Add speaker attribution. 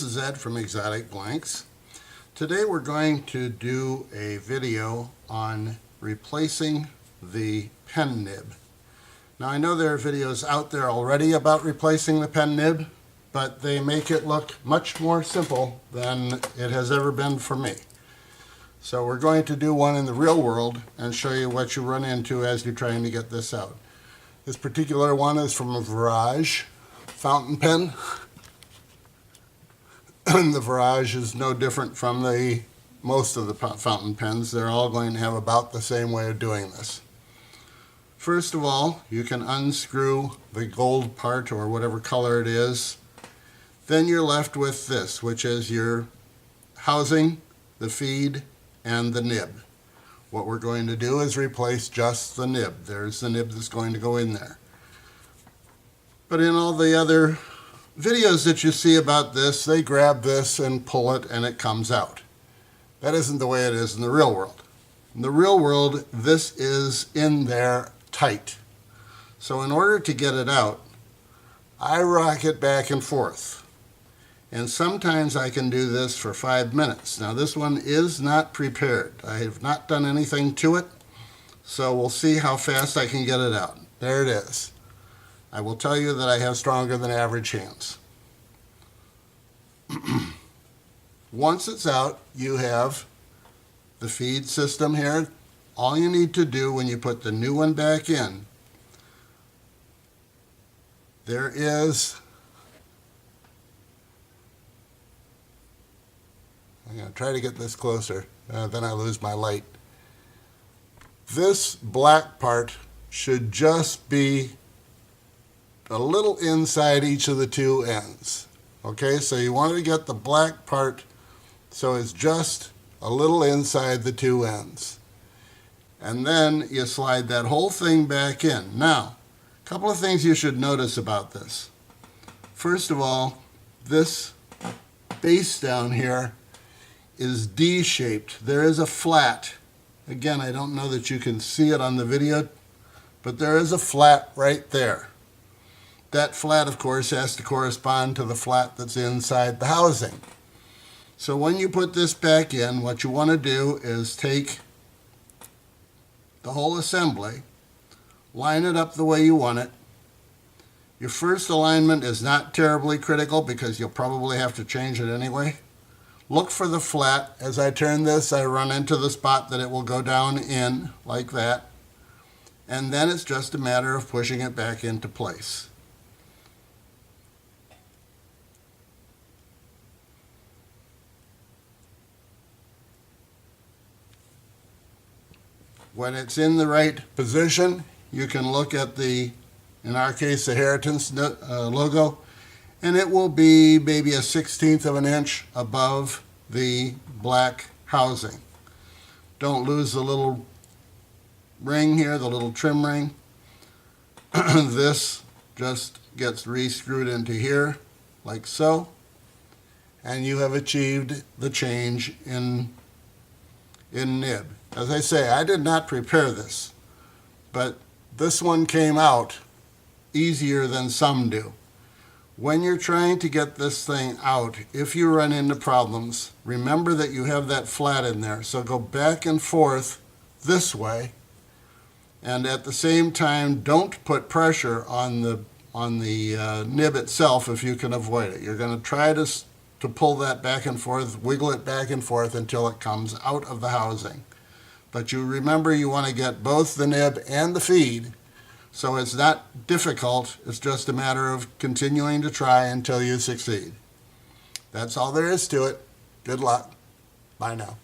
Speaker 1: this is Ed from Exotic Blanks. Today we're going to do a video on replacing the pen nib. Now I know there are videos out there already about replacing the pen nib, but they make it look much more simple than it has ever been for me. So we're going to do one in the real world and show you what you run into as you're trying to get this out. This particular one is from a Virage fountain pen. The Virage is no different from most of the fountain pens. They're all going to have about the same way of doing this. First of all, you can unscrew the gold part or whatever color it is. Then you're left with this, which is your housing, the feed, and the nib. What we're going to do is replace just the nib. There's the nib that's going to go in there. But in all the other videos that you see about this, they grab this and pull it and it comes out. That isn't the way it is in the real world. In the real world, this is in there tight. So in order to get it out, I rock it back and forth. And sometimes I can do this for 5 minutes. Now this one is not prepared. I have not done anything to it, so we'll see how fast I can get it out. There it is. I will tell you that I have stronger than average hands. Once it's out, you have the feed system here. All you need to do when you put the new one back in, there is, I'm going to try to get this closer, then I lose my light. This black part should just be a little inside each of the two ends. Okay, so you want to get the black part so it's just a little inside the two ends. And then you slide that whole thing back in. Now, a couple of things you should notice about this. First of all, this base down here is D-shaped. There is a flat. Again, I don't know that you can see it on the video, but there is a flat right there. That flat, of course, has to correspond to the flat that's inside the housing. So when you put this back in, what you want to do is take the whole assembly, line it up the way you want it. Your first alignment is not terribly critical because you'll probably have to change it anyway. Look for the flat. As I turn this, I run into the spot that it will go down in, like that. And then it's just a matter of pushing it back into place. When it's in the right position, you can look at the, in our case, the Heritance logo, and it will be maybe 1/16 of an inch above the black housing. Don't lose the little ring here, the little trim ring. This just gets re-screwed into here, like so, and you have achieved the change in nib. As I say, I did not prepare this, but this one came out easier than some do. When you're trying to get this thing out, if you run into problems, remember that you have that flat in there. So go back and forth this way, and at the same time, don't put pressure on the nib itself if you can avoid it. You're going to try to pull that back and forth, wiggle it back and forth until it comes out of the housing. But you remember you want to get both the nib and the feed, so it's not difficult. It's just a matter of continuing to try until you succeed. That's all there is to it. Good luck. Bye now.